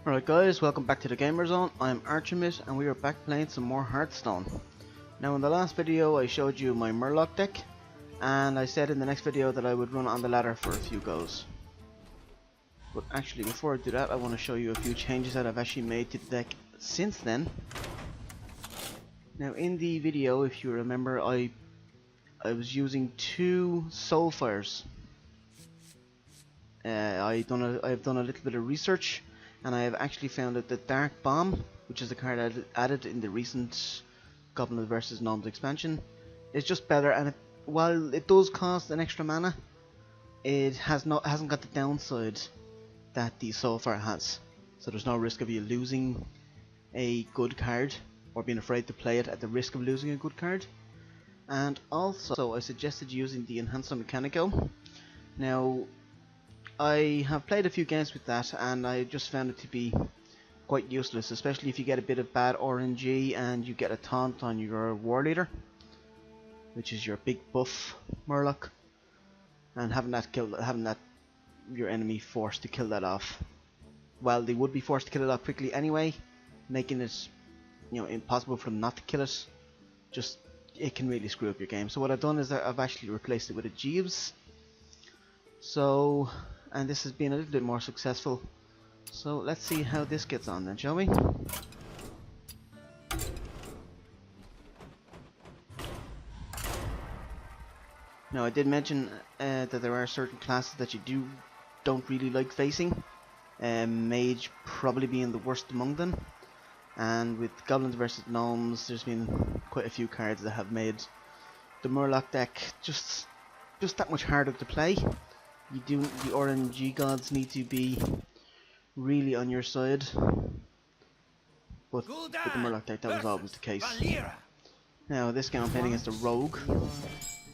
Alright guys, welcome back to the Gamer Zone. I'm Archimate and we are back playing some more Hearthstone. Now in the last video I showed you my Murloc deck, and I said in the next video that I would run on the ladder for a few goes. But actually before I do that I want to show you a few changes that I've actually made to the deck since then. Now in the video, if you remember, I was using two Soulfires. I've done a little bit of research, and I have actually found that the Dark Bomb, which is a card added in the recent Goblin vs Gnomes expansion, is just better. And while it does cost an extra mana, it hasn't got the downside that the Soulfire has. So there's no risk of you losing a good card or being afraid to play it at the risk of losing a good card. And also I suggested using the Hearthstone Mechanico. Now I have played a few games with that and I just found it to be quite useless, especially if you get a bit of bad RNG and you get a taunt on your war leader, which is your big buff Murloc, and having that your enemy forced to kill that off. Well, they would be forced to kill it off quickly anyway, making it, you know, impossible for them not to kill it. Just, it can really screw up your game. So what I've done is that I've actually replaced it with a Jeeves. So, and this has been a little bit more successful. So let's see how this gets on then, shall we? Now I did mention that there are certain classes that you don't really like facing. Mage probably being the worst among them. And with Goblins versus Gnomes, there's been quite a few cards that have made the Murloc deck just that much harder to play. The RNG gods need to be really on your side, but with the Murloc deck that was always the case. Now this game I'm playing against a Rogue.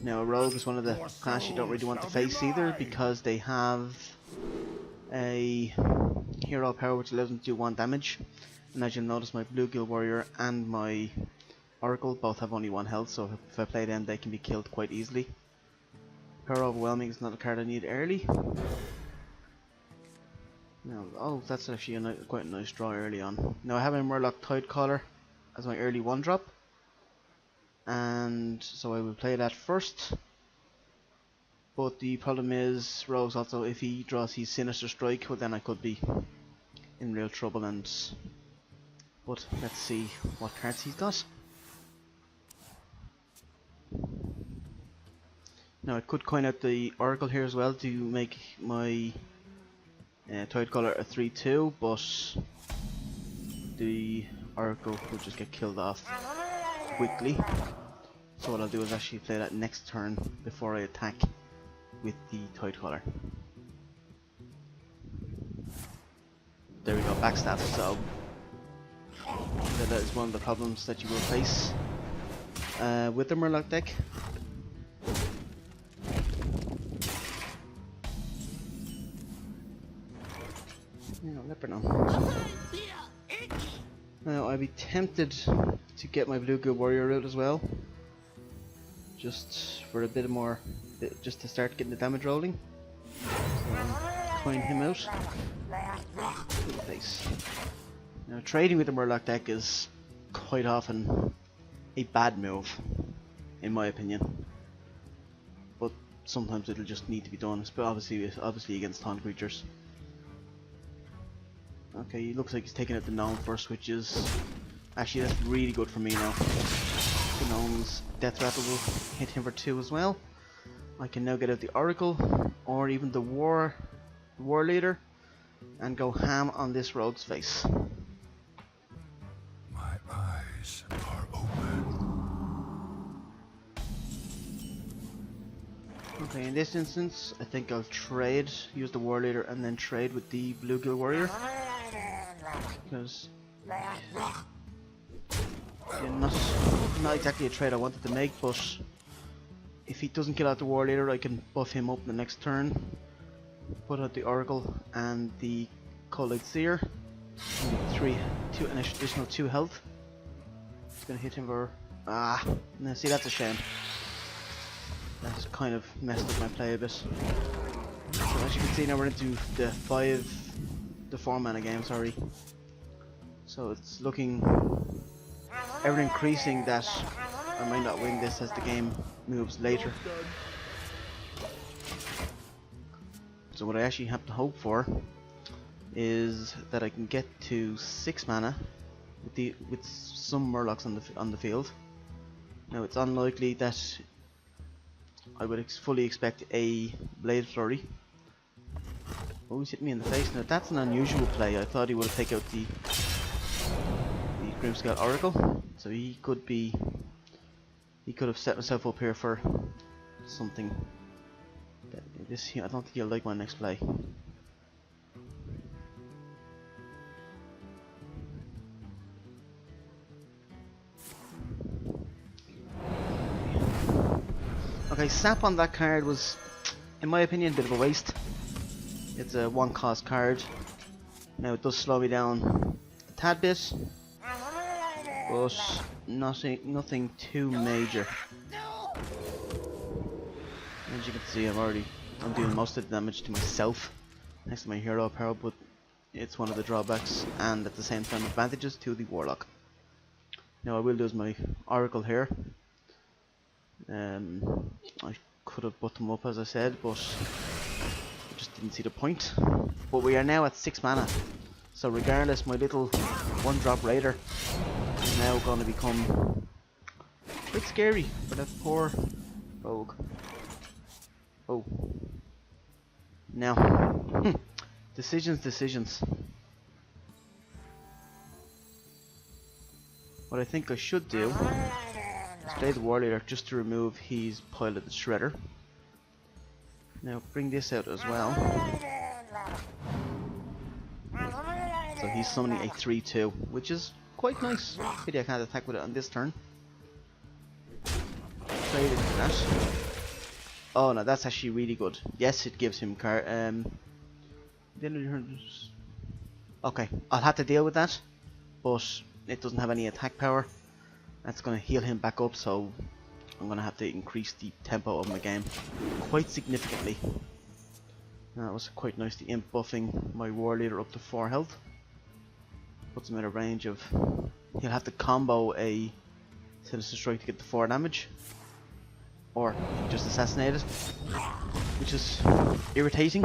Now a Rogue is one of the classes you don't really want to face either, because they have a hero power which allows them to do 1 damage, and as you'll notice, my Bluegill Warrior and my Oracle both have only 1 health, so if I play them they can be killed quite easily. Power Overwhelming is not a card I need early. Now, oh, that's actually quite a nice draw early on. Now I have a Murloc Tidecaller as my early 1-drop, and so I will play that first. But the problem is, Rogues also, if he draws his Sinister Strike, well then I could be in real trouble. But let's see what cards he's got. Now I could coin out the Oracle here as well to make my Tidecaller a 3-2, but the Oracle will just get killed off quickly. So what I'll do is actually play that next turn before I attack with the Tidecaller. There we go, backstab. So that is one of the problems that you will face with the Murloc deck. Now I'd be tempted to get my Bluegill Warrior out as well, just for a bit more, just to start getting the damage rolling. So coin him out. Good face. Now trading with the Murloc deck is quite often a bad move, in my opinion, but sometimes it'll just need to be done, obviously against taunt creatures. Okay, he looks like he's taking out the Gnome first, which is actually, that's really good for me now. The Gnome's Death Rattle will hit him for 2 as well. I can now get out the Oracle or even the War Leader and go ham on this Rogue's face. My eyes are open. Okay, in this instance, I think I'll use the War Leader and then trade with the Bluegill Warrior. Because not exactly a trade I wanted to make, but if he doesn't kill out the War Leader, I can buff him up the next turn, put out the Oracle and the Cold Seer, an additional 2 health. It's gonna hit him for no, see, that's a shame. That's kind of messed up my play a bit. So as you can see now we're into the 5 the 4-mana game, sorry. So it's looking ever increasing that I might not win this as the game moves later. So what I actually have to hope for is that I can get to 6 mana with some Murlocs on the field. Now it's unlikely that I would fully expect a Blade Flurry. Oh, he's hit me in the face. Now that's an unusual play. I thought he would have taken out the Grimscale Oracle, so he could have set himself up here for something. I don't think he'll like my next play. Okay, sap on that card was, in my opinion, a bit of a waste. It's a 1-cost card. Now it does slow me down a tad bit, but nothing too major. As you can see, I'm doing most of the damage to myself next to my hero power, but it's one of the drawbacks and at the same time advantages to the Warlock. Now I will lose my Oracle here. I could have put them up as I said, but I just didn't see the point. But we are now at 6 mana, so regardless, my little 1-drop Raider is now going to become quite scary for that poor rogue. Oh. Now, decisions. What I think I should do is play the Warleader just to remove his piloted Shredder. Now bring this out as well. So he's summoning a 3/2, which is quite nice. Pity I can't attack with it on this turn. Trade into that. Oh no, that's actually really good. Yes, it gives him okay, I'll have to deal with that, but it doesn't have any attack power. That's going to heal him back up, so I'm going to have to increase the tempo of my game quite significantly. That was quite nice, the imp buffing my Warleader up to 4 health. Puts him in a range of... He'll have to combo a Sinister Strike to get the 4 damage. Or just assassinate it, which is irritating.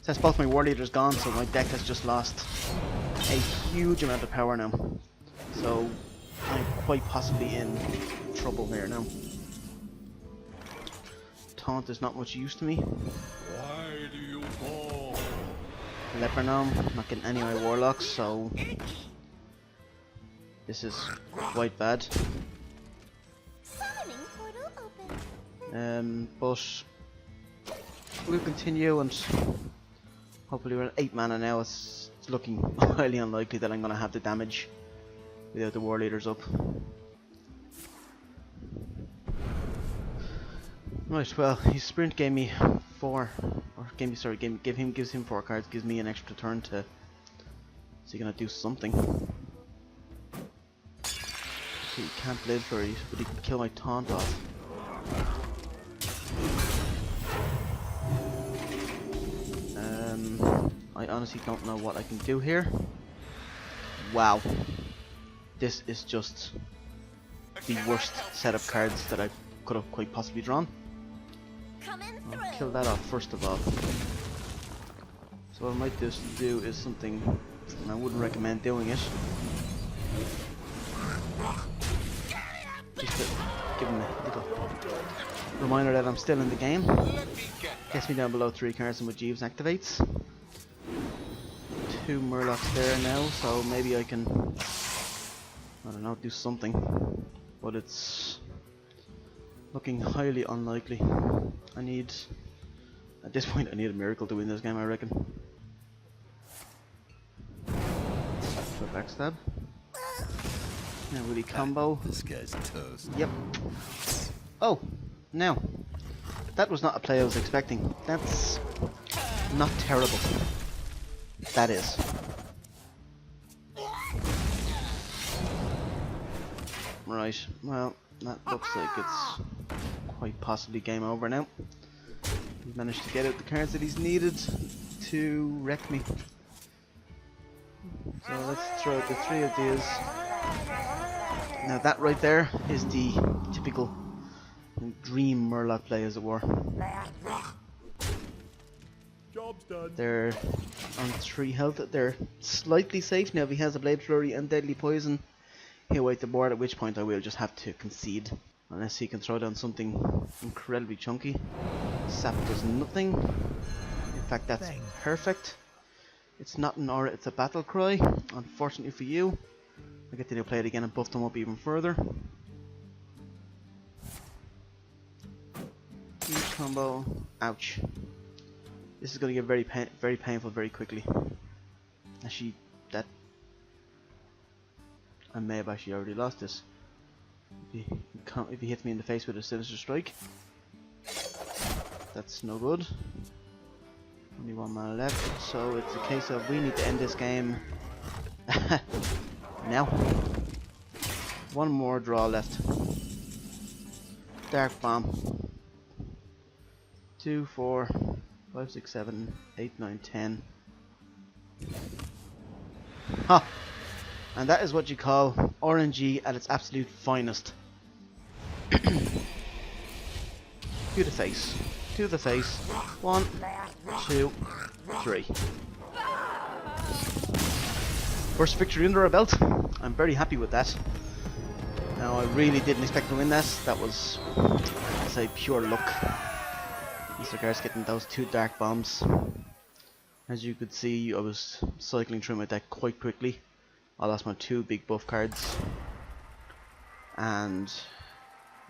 Since both my Warleaders gone, so my deck has just lost a huge amount of power now. So I'm quite possibly in trouble here now. Taunt is not much use to me. Why do you fall? Leper Gnome, not getting any of my Warlocks, so this is quite bad. But we'll continue, and hopefully we're at 8 mana now. It's looking highly unlikely that I'm going to have the damage without the Warleaders up. Right, well, his sprint gave me 4, or gives him 4 cards, gives me an extra turn to, so he's going to do something. So he can't live for it, but he can kill my taunt off. I honestly don't know what I can do here. Wow. This is just the worst set of cards that I could have quite possibly drawn. I'll kill that off first of all. So what I might just do is something, and I wouldn't recommend doing it. Just to give him a little reminder that I'm still in the game. Gets me down below 3 cards and what Jeeves activates. 2 Murlocs there now, so maybe I can, I don't know, do something. But it's looking highly unlikely. At this point I need a miracle to win this game, I reckon. So backstab. Now will he combo? This guy's toast. Yep. Oh, now that was not a play I was expecting. That's not terrible. That is. Right, well, that looks like it's quite possibly game over now. He's managed to get out the cards that he's needed to wreck me. So let's throw out the 3 of these. Now that right there is the typical dream Murloc play, as it were. Job's done. They're on 3 health. They're slightly safe. Now if he has a Blade Flurry and Deadly Poison, he'll wipe the board, at which point I will just have to concede. Unless he can throw down something incredibly chunky. Sap does nothing. In fact, that's perfect. It's not an aura, it's a battle cry. Unfortunately for you, I get to play it again and buff them up even further. Huge combo. Ouch. This is going to get very painful very quickly. Actually, that I may have actually already lost this. If he hits me in the face with a Sinister Strike, that's no good. Only 1 mana left, so it's a case of we need to end this game now. 1 more draw left. Dark Bomb. 2, 4, 5, 6, 7, 8, 9, 10. Ha! And that is what you call RNG at its absolute finest. To the face. To the face. 1, 2, 3. First victory under our belt. I'm very happy with that. Now I really didn't expect to win that. That was, I'd say, pure luck. Mr. Gar's getting those 2 dark bombs. As you could see, I was cycling through my deck quite quickly. I lost my 2 big buff cards, and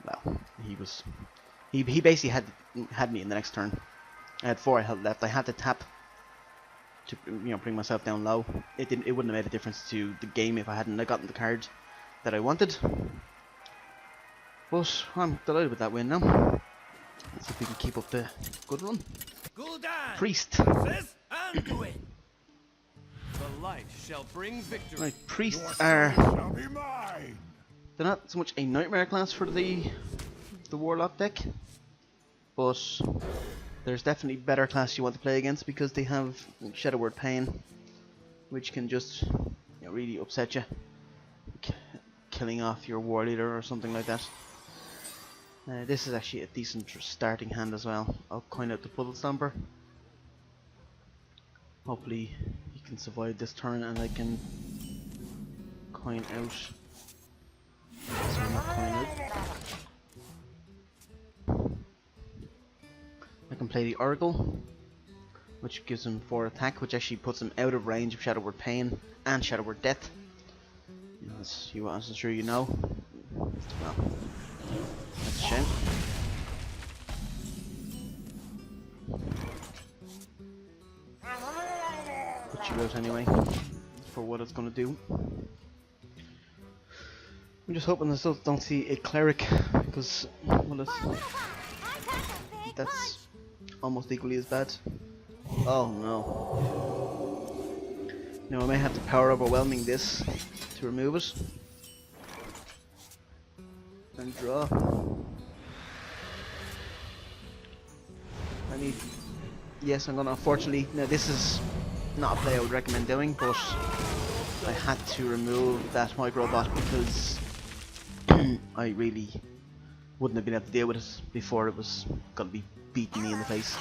well, he basically had me in the next turn. I had 4 health left. I had to tap to bring myself down low. It wouldn't have made a difference to the game if I hadn't gotten the card that I wanted. But I'm delighted with that win now. Let's see if we can keep up the good run. Priest. The light shall bring victory. Right, priests are, they're not so much a nightmare class for the warlock deck, but there's definitely better class you want to play against because they have Shadow Word Pain, which can just really upset you, killing off your war leader or something like that. This is actually a decent starting hand as well. I'll coin out the Puddle Stomper. Hopefully he can survive this turn and I can coin out. Sorry, not coin out. I can play the Oracle, which gives him 4 attack, which actually puts him out of range of Shadow Word Pain and Shadow Word Death. As I'm sure you know. Well, that's a shame. Put you out anyway, for what it's gonna do. I'm just hoping I still don't see a cleric, because well, that's almost equally as bad. Oh no. Now I may have to power overwhelming this to remove it. And draw. Yes, I'm gonna, unfortunately, now this is not a play I would recommend doing, but I had to remove that microbot because I really wouldn't have been able to deal with it before it was gonna be beating me in the face.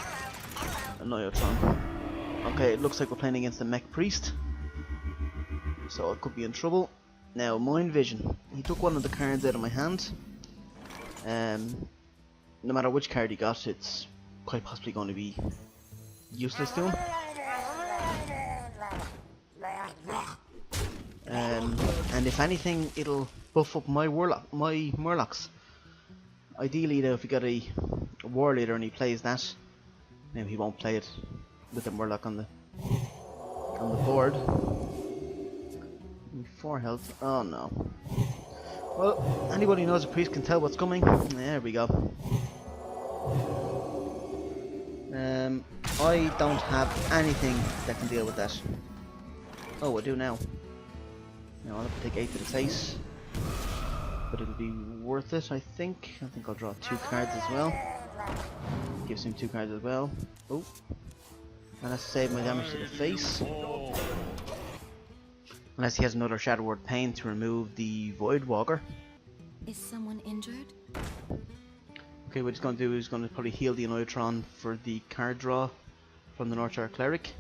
A Neotron. Okay, it looks like we're playing against the Mech Priest, so I could be in trouble. Now, Mind Vision. He took one of the cards out of my hand. No matter which card he got, it's quite possibly going to be useless to him. And if anything, it'll buff up my Murlocs. Ideally, though, if you got a War Leader and he plays that, now he won't play it with the Murloc on the board. 4 health. Oh no. Well, anybody who knows a priest can tell what's coming. There we go. I don't have anything that can deal with that. Oh, I do now. Now I'll have to take 8 to the face, but it'll be worth it, I think. I think I'll draw 2 cards as well. Gives him 2 cards as well. Oh, and let's save my damage to the face. Unless he has another Shadow Word Pain to remove the Void Walker. Is someone injured? Okay, what he's going to do is going to probably heal the Neutron for the card draw from the Northshire Cleric.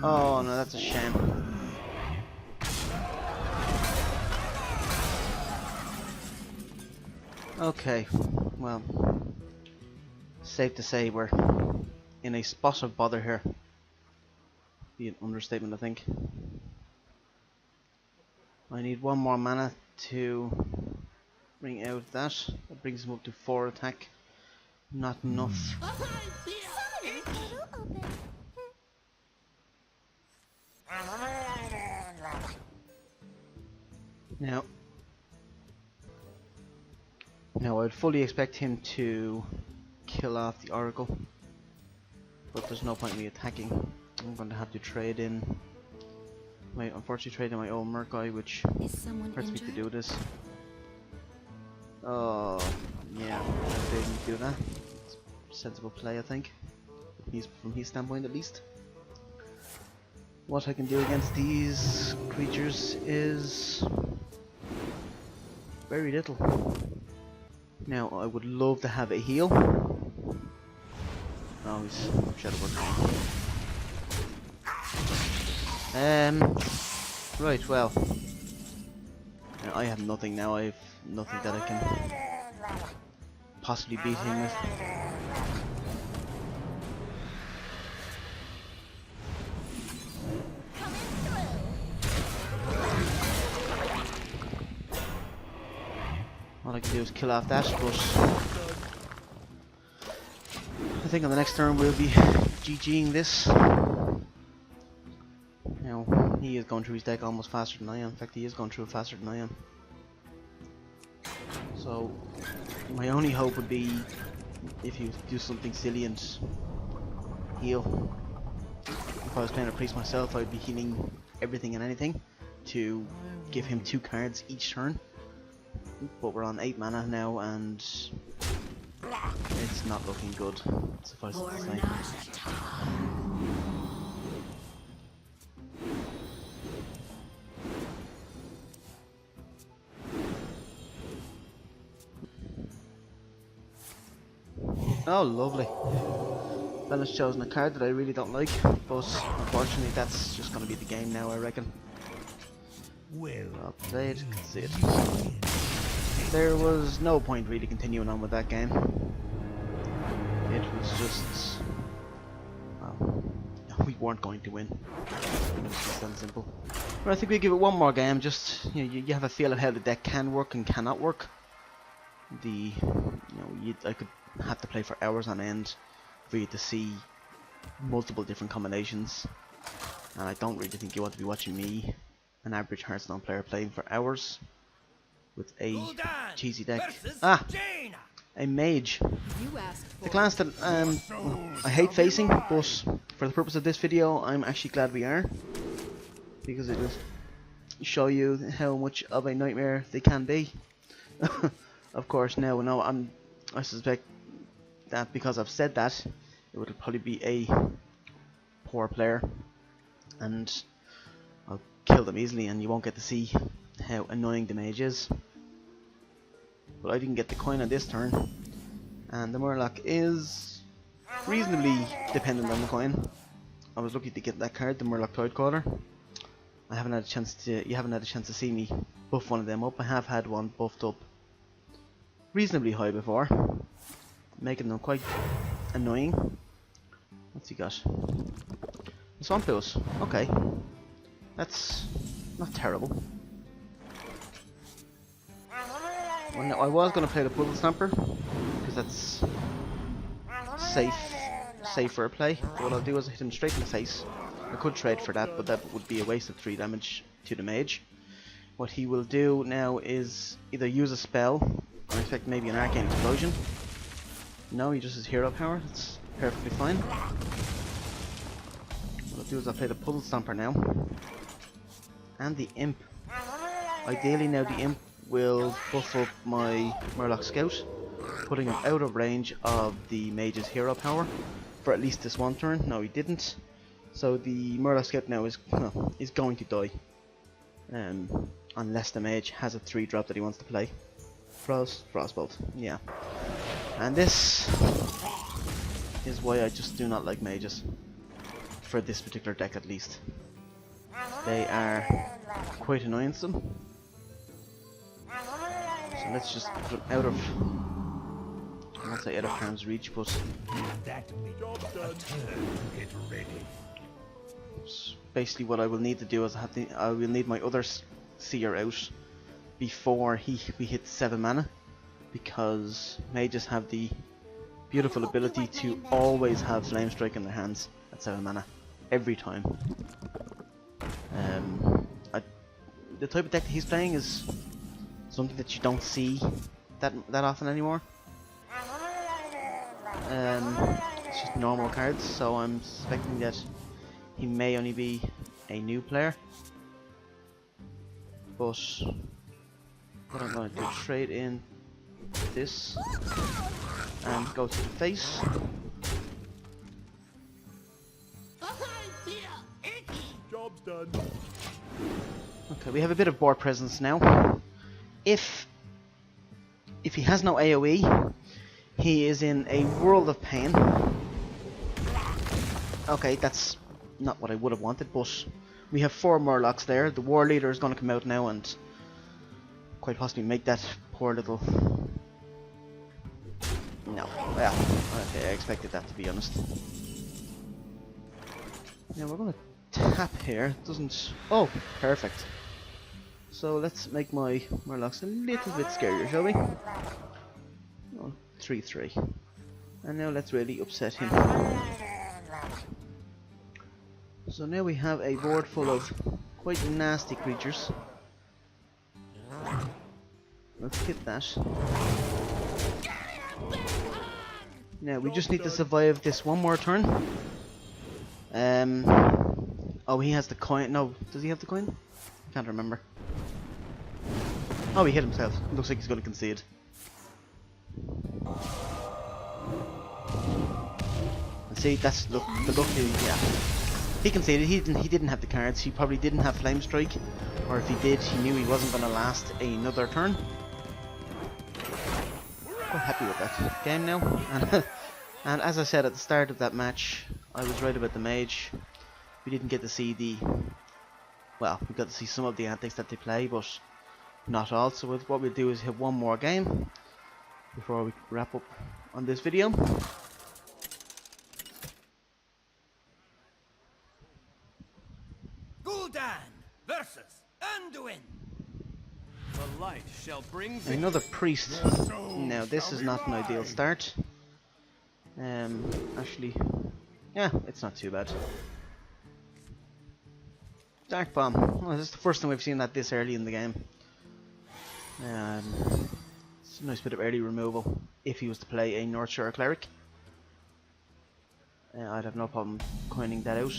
Oh no, that's a shame. Okay, well, safe to say we're in a spot of bother here. Be an understatement, I think. I need one more mana to bring out that. That brings him up to 4 attack. Not enough. Now I would fully expect him to kill off the Oracle, but there's no point in me attacking. I'm going to have to trade in unfortunately trade in my old Murloc, which hurts me to do this. Oh, yeah, I didn't do that. It's a sensible play, I think. From his standpoint, at least. What I can do against these creatures is very little. Now, I would love to have a heal. Oh, he's Shadow Word Pain. Right, well. Now, I have nothing now. I have nothing that I can possibly beat him with. All I can do is kill off that, but I think on the next turn we'll be GGing this. Now, he is going through his deck almost faster than I am. In fact, he is going through it faster than I am. So, my only hope would be if you do something silly and heal. If I was playing a priest myself, I'd be healing everything and anything to give him 2 cards each turn. But we're on 8 mana now, and it's not looking good, suffice it to say. Oh, lovely. Bella's chosen a card that I really don't like, but unfortunately that's just going to be the game now, I reckon. Well played, conceded. There was no point really continuing on with that game. It was just... well, we weren't going to win. It was just that simple. But I think we'll give it one more game, just, you have a feel of how the deck can work and cannot work. I could have to play for hours on end for you to see multiple different combinations. And I don't really think you want to be watching me, an average Hearthstone player, playing for hours with a cheesy deck. A mage. The class that I hate facing, but for the purpose of this video I'm actually glad we are, because it will show you how much of a nightmare they can be. Of course, I suspect that because I've said that, it would probably be a poor player and I'll kill them easily and you won't get to see how annoying the mage is. But I didn't get the coin on this turn, and the Murloc is reasonably dependent on the coin. I was lucky to get that card, the Murloc Tidecaller. You haven't had a chance to see me buff one of them up. I have had one buffed up reasonably high before, making them quite annoying. What's he got? Swamp Pills. Okay, that's not terrible. Well, no, I was going to play the Puddle Stamper because that's safer play. But what I'll do is hit him straight in the face. I could trade for that, but that would be a waste of 3 damage to the mage. What he will do now is either use a spell, I expect maybe an Arcane Explosion. No, he just has hero power. That's perfectly fine. What I'll do is I'll play the Puddle Stamper now, and the Imp. Ideally now the Imp will buff up my Murloc Scout, putting him out of range of the mage's hero power for at least this one turn. No, he didn't. So the Murloc Scout now is going to die. Unless the mage has a 3-drop that he wants to play. Frostbolt, yeah. And this is why I just do not like mages. For this particular deck at least. They are quite annoying. So let's just put it out of, I won't say out of harm's reach, but basically what I will need to do is I will need my other seer out before we hit 7 mana, because mages have the beautiful ability to always have Flame Strike in their hands at 7 mana every time. The type of deck that he's playing is something that you don't see that often anymore. It's just normal cards, so I'm suspecting that he may only be a new player. But what I'm going to do, trade in this and go to the face. Job's done. Okay, we have a bit of board presence now. If he has no AoE, he is in a world of pain. Okay, that's not what I would have wanted, but we have 4 Murlocs there. The War Leader is going to come out now and quite possibly make that poor little... No, well, okay, I expected that, to be honest. Now we're going to tap here. It doesn't... Oh, perfect. So let's make my Murlocs a little bit scarier, shall we? Oh, 3-3. And now let's really upset him. So now we have a board full of quite nasty creatures. Let's hit that. Now we just need to survive this one more turn. Oh, he has the coin. No, does he have the coin? Can't remember. Oh, he hit himself. Looks like he's going to concede. And see, that's the lucky. Yeah, he conceded. He didn't have the cards. He probably didn't have Flame Strike, or if he did, he knew he wasn't going to last another turn. Quite happy with that game now. And as I said at the start of that match, I was right about the mage. We didn't get to see the... Well, we got to see some of the antics that they play, but not all. So what we'll do is hit one more game before we wrap up on this video. Gul'dan versus Anduin. The light shall bring victory. Another priest. Now this is not an ideal start. Actually, yeah, it's not too bad. Dark Bomb. Oh, this is the first time we've seen that this early in the game. It's a nice bit of early removal if he was to play a North Shore Cleric. I'd have no problem coining that out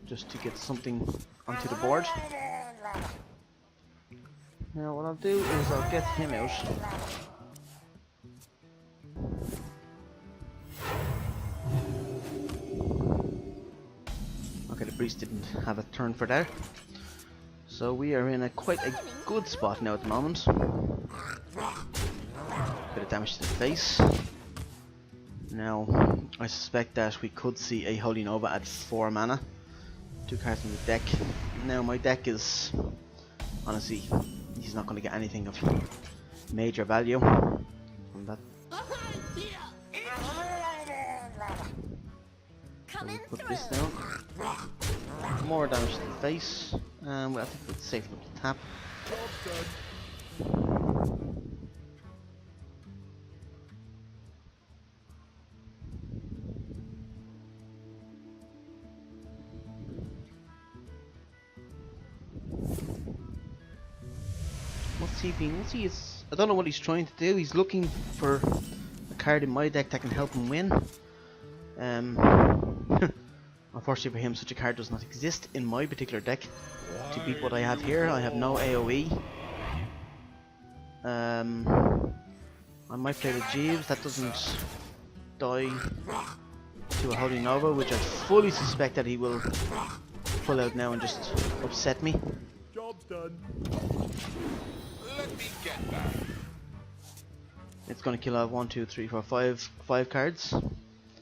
just to get something onto the board. Now what I'll do is I'll get him out. Okay, the priest didn't have a turn for that. So we are in quite a good spot now at the moment. Bit of damage to the face. Now, I suspect that we could see a Holy Nova at 4 mana. 2 cards in the deck. Now my deck is... Honestly, he's not going to get anything of major value from that. So we put this down. More damage to the face. Well, I think it's safe enough to tap. What's he being? I don't know what he's trying to do. He's looking for a card in my deck that can help him win. Unfortunately for him, such a card does not exist in my particular deck. To beat what I have here, I have no AoE. I might play the Jeeves. That doesn't die to a Holy Nova, which I fully suspect that he will pull out now and just upset me. Job's done. Let me get that. It's gonna kill off 1, 2, 3, 4, 5 cards.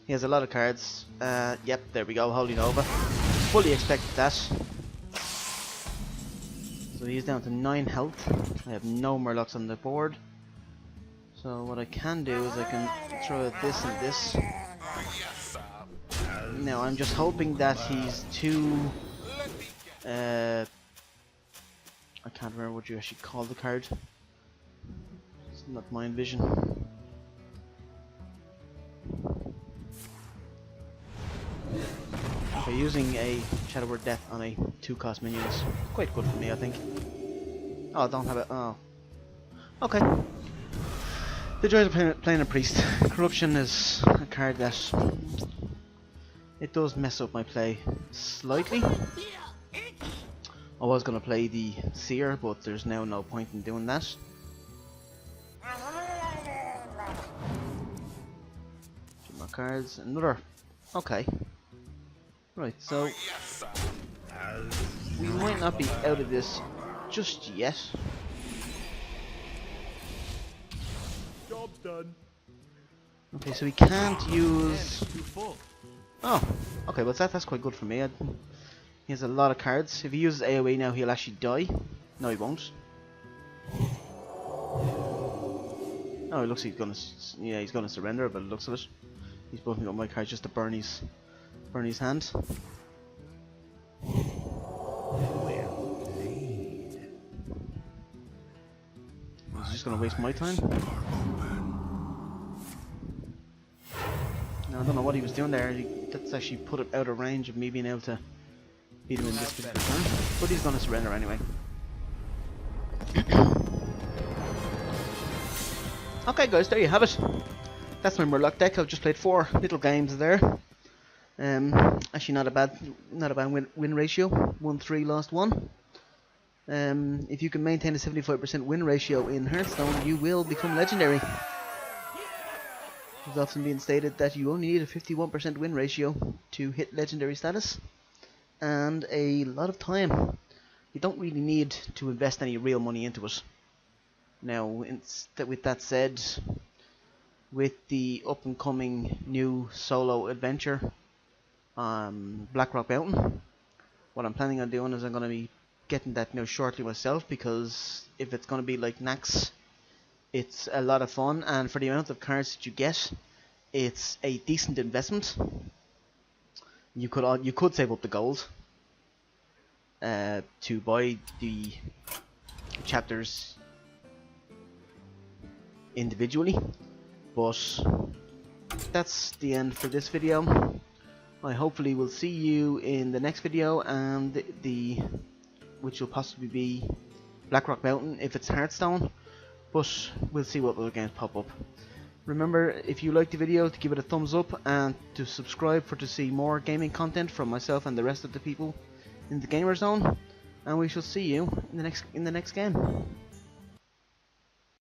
He has a lot of cards. Yep, there we go, Holy Nova. Fully expected that. So he's down to 9 health. I have no Murlocs on the board. So what I can do is I can throw out this and this. Now I'm just hoping that he's too... I can't remember what you actually call the card. It's not mind vision. Okay, using a Shadow Word Death on a 2-cost minion is quite good for me, I think. Oh, I don't have it. Oh. Okay. The joys of playing a priest. Corruption is a card that it does mess up my play slightly. I was going to play the Seer, but there's now no point in doing that. Two more cards. Another. Okay. Right, so we might not be out of this just yet. Job's done. Okay, so we can't use... Too full. Oh, okay, well that's quite good for me. He has a lot of cards. If he uses AoE now, he'll actually die. No, he won't. Oh, it looks like he's gonna surrender, but it looks of it. He's buffing up my cards just to burn his hand. He's just gonna waste my time. No, I don't know what he was doing there. That's actually put it out of range of me being able to beat him in this particular turn. But he's gonna surrender anyway. Okay guys, there you have it. That's my Murloc deck. I've just played 4 little games there. Actually not a bad win ratio. 1-3, lost 1. If you can maintain a 75% win ratio in Hearthstone, you will become legendary. It's often been stated that you only need a 51% win ratio to hit legendary status, and a lot of time. You don't really need to invest any real money into it. Now, with that said, with the up and coming new solo adventure, Blackrock Mountain, what I'm planning on doing is I'm going to be getting that now shortly myself, because if it's going to be like Nax, it's a lot of fun, and for the amount of cards that you get, it's a decent investment. You could save up the gold to buy the chapters individually, but that's the end for this video. I hopefully will see you in the next video, and which will possibly be Blackrock Mountain if it's Hearthstone, but we'll see what other games pop up. Remember, if you liked the video, to give it a thumbs up and to subscribe to see more gaming content from myself and the rest of the people in the Gamer Zone, and we shall see you in the next game.